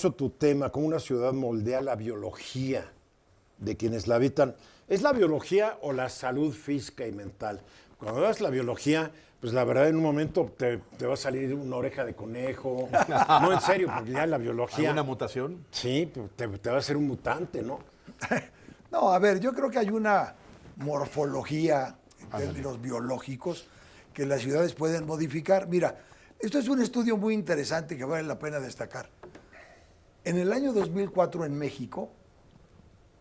mucho tu tema, cómo una ciudad moldea la biología de quienes la habitan. ¿Es la biología o la salud física y mental? Cuando veas la biología, pues la verdad en un momento te va a salir una oreja de conejo. No, en serio, porque ya la biología... ¿Alguna mutación? Sí, te va a hacer un mutante, ¿no? No, a ver, yo creo que hay una morfología en términos biológicos que las ciudades pueden modificar. Mira, esto es un estudio muy interesante que vale la pena destacar. En el año 2004 en México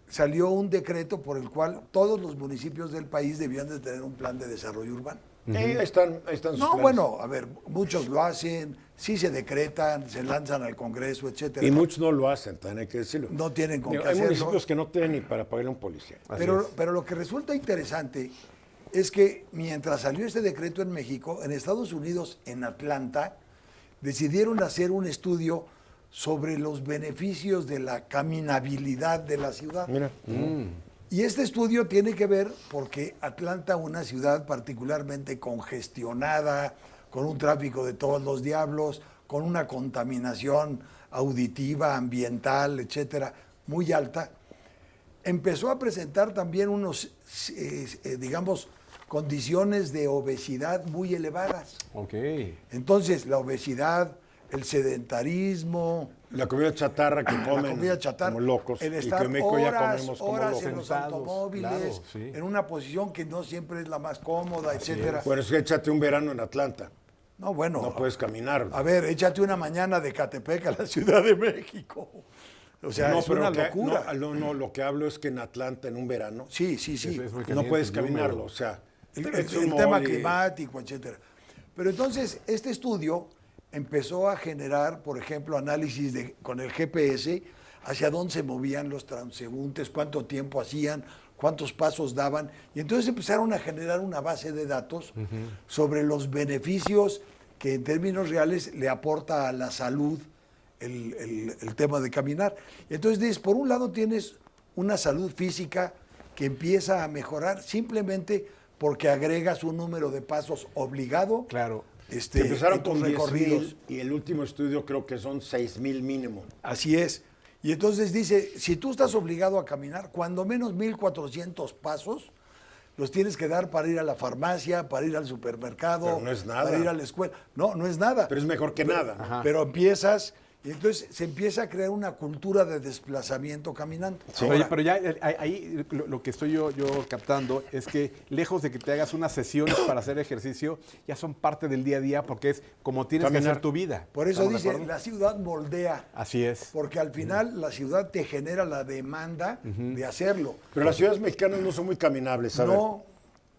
salió un decreto por el cual todos los municipios del país debían de tener un plan de desarrollo urbano. Ahí están sus No, planes. bueno, a ver, muchos lo hacen, sí se decretan, se lanzan al Congreso, etcétera. Y muchos no lo hacen, también hay que decirlo. No tienen con qué Hay hacerlo. municipios que no tienen ni para pagarle a un policía. Pero lo que resulta interesante es que mientras salió este decreto en México, en Estados Unidos, en Atlanta, decidieron hacer un estudio sobre los beneficios de la caminabilidad de la ciudad. Mira. Y este estudio tiene que ver porque Atlanta, una ciudad particularmente congestionada, con un tráfico de todos los diablos, con una contaminación auditiva, ambiental, etcétera, muy alta, empezó a presentar también unos, digamos, condiciones de obesidad muy elevadas. Ok. Entonces, la obesidad, el sedentarismo, La comida chatarra que comen la comida chatarra, como locos. el Y estar que en México ya horas, comemos como horas locos. en los Sentados, automóviles, claro, sí. en una posición que no siempre es la más cómoda, etcétera. Por eso échate un verano en Atlanta. No, bueno, No puedes caminar. a ver, échate una mañana de Catepec a la Ciudad de México. O sea, no, es pero una que- locura. no, lo que hablo es que en Atlanta, en un verano, Sí, sí, sí. Es muy no caliente, puedes es húmedo. caminarlo. O sea, El, te el- metes un el tema mall y- climático, etcétera. Pero entonces, este estudio empezó a generar, por ejemplo, análisis con el GPS, hacia dónde se movían los transeúntes, cuánto tiempo hacían, cuántos pasos daban. Y entonces empezaron a generar una base de datos sobre los beneficios que en términos reales le aporta a la salud el tema de caminar. Y entonces dices, por un lado tienes una salud física que empieza a mejorar simplemente porque agregas un número de pasos obligado. Claro. Se empezaron en tus con recorridos. 10,000 y el último estudio creo que son 6,000 mínimo. Así es. Y entonces dice, si tú estás obligado a caminar, cuando menos 1,400 pasos los tienes que dar para ir a la farmacia, para ir al supermercado, Pero no es nada. para ir a la escuela. No, no es nada. Pero es mejor que nada. ¿no? Pero empiezas, y entonces se empieza a crear una cultura de desplazamiento caminante. Oye, Ahora, pero ya ahí lo que estoy yo captando es que lejos de que te hagas unas sesiones para hacer ejercicio, ya son parte del día a día porque es como tienes que Caminar. hacer tu vida. por eso ¿Estamos de dice, acuerdo? la ciudad moldea. Así es. Porque al final la ciudad te genera la demanda de hacerlo. Pero las ciudades mexicanas no son muy caminables, ¿sabes? No,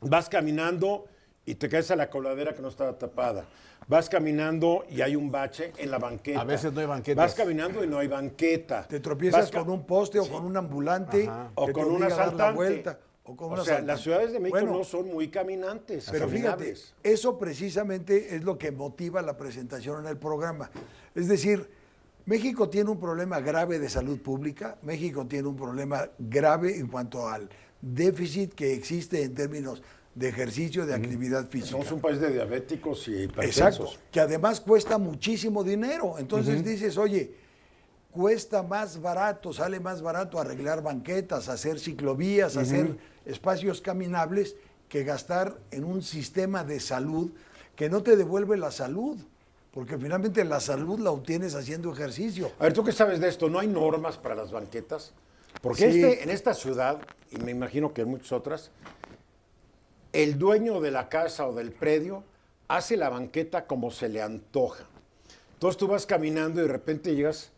Vas caminando y te caes a la coladera que no estaba tapada. Vas caminando y hay un bache en la banqueta. A veces no hay banquetas. Vas caminando y no hay banqueta. te tropiezas Vas ca- con un poste o con un ambulante o que te con un obliga a dar la asaltante. vuelta. O con un O sea, asaltante. las ciudades de México Bueno, no son muy caminantes. pero fíjate, caminables. eso precisamente es lo que motiva la presentación en el programa. Es decir, México tiene un problema grave de salud pública, México tiene un problema grave en cuanto al déficit que existe en términos de ejercicio, de actividad física. Somos un país de diabéticos y Exacto, hipertensos. que además cuesta muchísimo dinero. Entonces dices, oye, cuesta más barato, sale más barato arreglar banquetas, hacer ciclovías, hacer espacios caminables, que gastar en un sistema de salud que no te devuelve la salud, porque finalmente la salud la obtienes haciendo ejercicio. A ver, ¿tú qué sabes de esto? ¿No hay normas para las banquetas? Porque Sí. en esta ciudad, y me imagino que en muchas otras, el dueño de la casa o del predio hace la banqueta como se le antoja. Entonces tú vas caminando y de repente llegas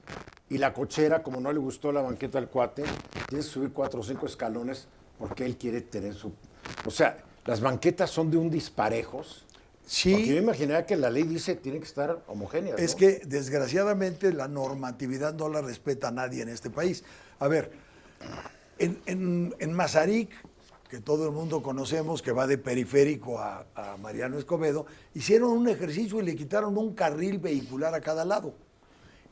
y la cochera, como no le gustó la banqueta al cuate, tienes que subir 4 o 5 escalones porque él quiere tener su... O sea, las banquetas son de un disparejos. Porque yo Sí, imaginaría que la ley dice tiene que estar homogénea. es que desgraciadamente la normatividad no la respeta nadie en este país. A ver, en Mazarik, que todo el mundo conocemos, que va de Periférico a Mariano Escobedo, hicieron un ejercicio y le quitaron un carril vehicular a cada lado.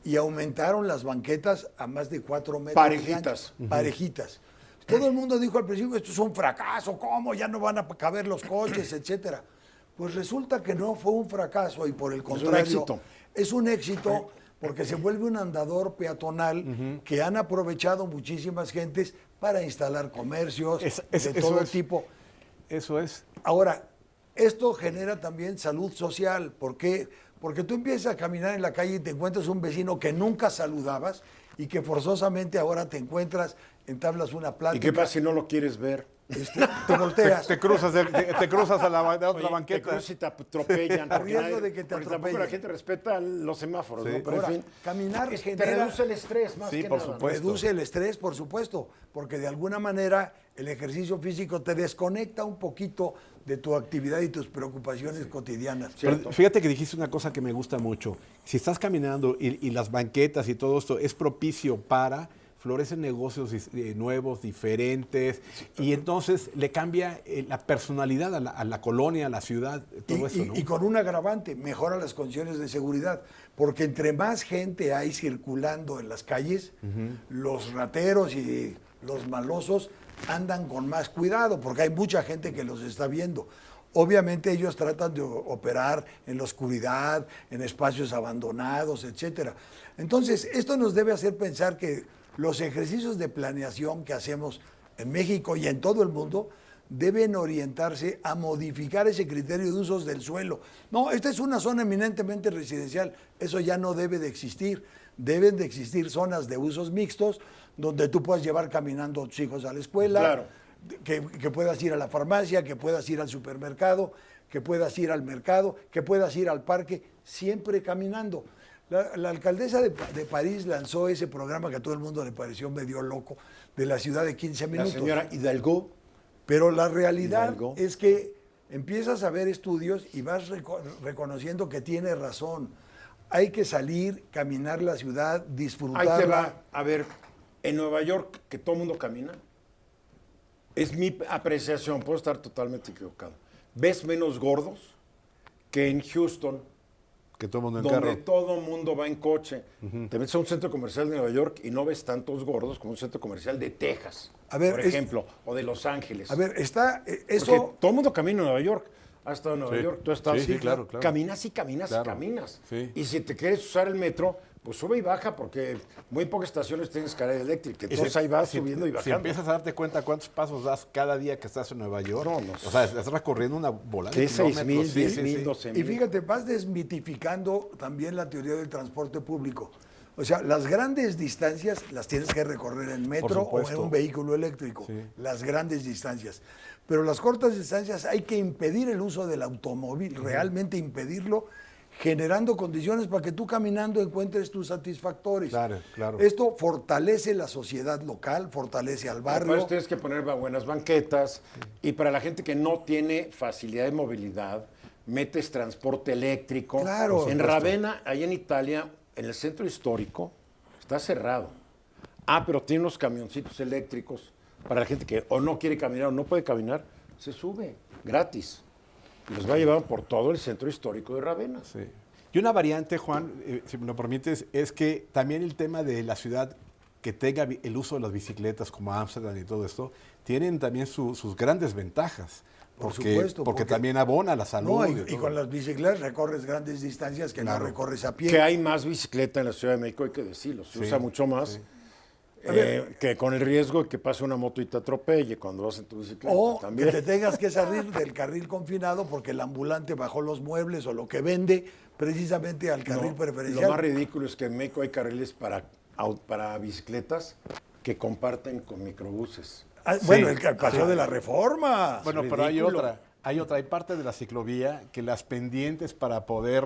Y aumentaron las banquetas a más de 4 metros. Parejitas. De ancho, parejitas. Todo el mundo dijo al principio, esto es un fracaso, ¿cómo? Ya no van a caber los coches, etcétera. Pues resulta que no fue un fracaso y por el contrario, éxito. es un éxito porque se vuelve un andador peatonal que han aprovechado muchísimas gentes para instalar comercios de todo tipo. Eso es. Ahora, esto genera también salud social. ¿Por qué? Porque tú empiezas a caminar en la calle y te encuentras un vecino que nunca saludabas y que forzosamente ahora te encuentras, entablas una plática. ¿Y qué pasa si no lo quieres ver? Te volteas. Te cruzas a la otra Oye, banqueta. Te cruzas y te atropellan. A porque riesgo de que te porque tampoco atropellen. la gente respeta los semáforos, Sí. ¿no? Pero Ahora, en fin, caminar te genera- reduce el estrés más Sí, que por nada. supuesto. Reduce el estrés, por supuesto, porque de alguna manera el ejercicio físico te desconecta un poquito de tu actividad y tus preocupaciones cotidianas. Pero Cierto. fíjate que dijiste una cosa que me gusta mucho. Si estás caminando y las banquetas y todo esto es propicio para, florecen negocios nuevos, diferentes, y entonces le cambia la personalidad a la colonia, a la ciudad, todo eso, ¿no? Y con un agravante, mejora las condiciones de seguridad, porque entre más gente hay circulando en las calles, los rateros y los malosos andan con más cuidado, porque hay mucha gente que los está viendo. Obviamente ellos tratan de operar en la oscuridad, en espacios abandonados, etcétera. Entonces, esto nos debe hacer pensar que los ejercicios de planeación que hacemos en México y en todo el mundo deben orientarse a modificar ese criterio de usos del suelo. No, esta es una zona eminentemente residencial, eso ya no debe de existir. Deben de existir zonas de usos mixtos donde tú puedas llevar caminando a tus hijos a la escuela, Claro. que puedas ir a la farmacia, que puedas ir al supermercado, que puedas ir al mercado, que puedas ir al parque, siempre caminando. La alcaldesa de París lanzó ese programa que a todo el mundo le pareció medio loco, de la ciudad de 15 La minutos. señora Hidalgo, Pero la realidad Hidalgo. es que empiezas a ver estudios y vas reconociendo que tiene razón. Hay que salir, caminar la ciudad, ahí disfrutarla. te va. A ver, en Nueva York, que todo el mundo camina, es mi apreciación, puedo estar totalmente equivocado. ¿Ves menos gordos que en Houston, Que todo el mundo en donde carro. todo el mundo va en coche? Te metes a un centro comercial de Nueva York y no ves tantos gordos como un centro comercial de Texas, A ver, por es- ejemplo, o de Los Ángeles. A ver, está Porque eso. todo el mundo camina en Nueva York. Has estado en Nueva Sí. York, tú has estado. Sí, sí, claro, claro. Caminas y caminas Claro. y caminas. Sí. Y si te quieres usar el metro, pues sube y baja, porque muy pocas estaciones tienen escalera eléctrica. Entonces ahí vas subiendo y Si bajando. empiezas a darte cuenta cuántos pasos das cada día que estás en Nueva York, No, no. o sea, estás recorriendo una bola de De 6,000, kilómetros. 10,000, 12,000. Y fíjate, vas desmitificando también la teoría del transporte público. O sea, las grandes distancias las tienes que recorrer en metro o en supuesto. un vehículo eléctrico. Sí. Las grandes distancias. Pero las cortas distancias hay que impedir el uso del automóvil, realmente impedirlo, generando condiciones para que tú caminando encuentres tus satisfactores. Claro, claro. Esto fortalece la sociedad local, fortalece al Para barrio. eso tienes que poner buenas banquetas. Y para la gente que no tiene facilidad de movilidad, metes transporte eléctrico. Claro. Por En supuesto. Ravenna, ahí en Italia, en el centro histórico, está cerrado. Pero tiene unos camioncitos eléctricos para la gente que o no quiere caminar o no puede caminar, se sube gratis. Y los va a llevar por todo el centro histórico de Ravenna. Sí. Y una variante, Juan, si me lo permites, es que también el tema de la ciudad que tenga el uso de las bicicletas como Ámsterdam y todo esto, tienen también sus grandes ventajas. Por Porque, supuesto, porque porque- también abona la salud. No, y y todo. con las bicicletas recorres grandes distancias que Claro. no recorres a pie. Que hay más bicicleta en la Ciudad de México, hay que decirlo. Se Sí, usa mucho más. sí. Que con el riesgo de que pase una moto y te atropelle cuando vas en tu bicicleta. O también. que te tengas que salir del carril confinado porque el ambulante bajó los muebles o lo que vende precisamente al carril No, preferencial. Lo más ridículo es que en México hay carriles para bicicletas que comparten con microbuses. Ah, bueno, Sí. el paseo de la Reforma. Bueno, pero hay ridículo. otra. Hay parte de la ciclovía que las pendientes para poder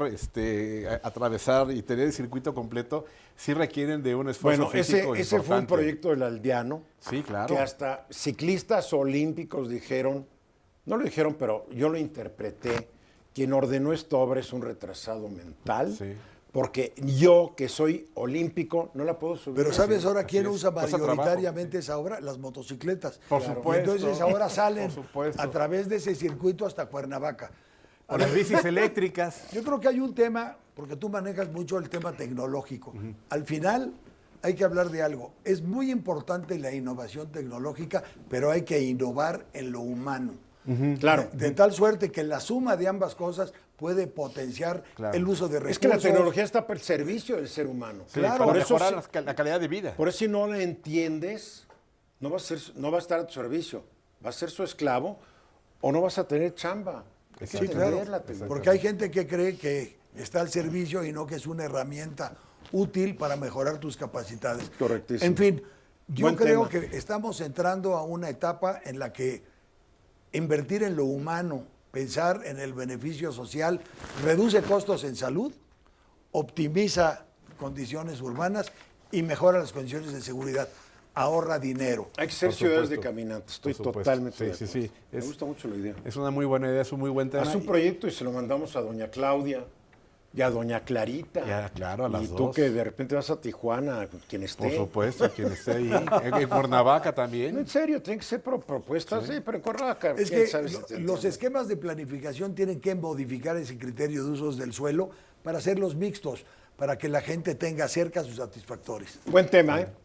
atravesar y tener el circuito completo sí requieren de un esfuerzo Bueno, físico ese fue un importante. proyecto del Aldeano. Sí, claro. Que hasta ciclistas olímpicos dijeron, no lo dijeron, pero yo lo interpreté, quien ordenó esta obra es un retrasado mental, Sí. porque yo, que soy olímpico, no la puedo subir. Pero ¿sabes ahora así quién es. usa Cuesta mayoritariamente esa obra? Las motocicletas. Por Y supuesto. entonces ahora salen Por supuesto. a través de ese circuito hasta Cuernavaca. O las bicis eléctricas. Yo creo que hay un tema, porque tú manejas mucho el tema tecnológico. Al final hay que hablar de algo. Es muy importante la innovación tecnológica, pero hay que innovar en lo humano. Claro. De tal suerte que la suma de ambas cosas puede potenciar Claro. el uso de recursos. Es que la tecnología está para el servicio del ser humano. Sí, Claro, para por eso mejorar sí- la calidad de vida. Por eso si no la entiendes, no va a estar a tu servicio. Va a ser su esclavo o no vas a tener chamba. Hay que Sí, entender claro, la tecnología. porque hay gente que cree que está al servicio y no que es una herramienta útil para mejorar tus capacidades. Correctísimo. En fin, yo Buen creo tema. que estamos entrando a una etapa en la que invertir en lo humano, pensar en el beneficio social, reduce costos en salud, optimiza condiciones urbanas y mejora las condiciones de seguridad. Ahorra dinero. Hay que ser Por ciudades de supuesto. caminantes. Estoy Por supuesto. totalmente Sí, de sí, acuerdo. sí. Me gusta mucho la idea. Es una muy buena idea, es un muy buen tema. Haz un proyecto y se lo mandamos a doña Claudia y a doña Clarita. Ya, claro, a las y tú dos. que de repente vas a Tijuana, quien esté. Por supuesto, quien esté ahí. En Cuernavaca No, también. en serio, tienen que ser propuestas, sí, pero en Cuernavaca, Es quién que sabe si te los entiende. esquemas de planificación tienen que modificar ese criterio de usos del suelo para hacerlos mixtos, para que la gente tenga cerca sus satisfactores. Buen tema, ¿eh?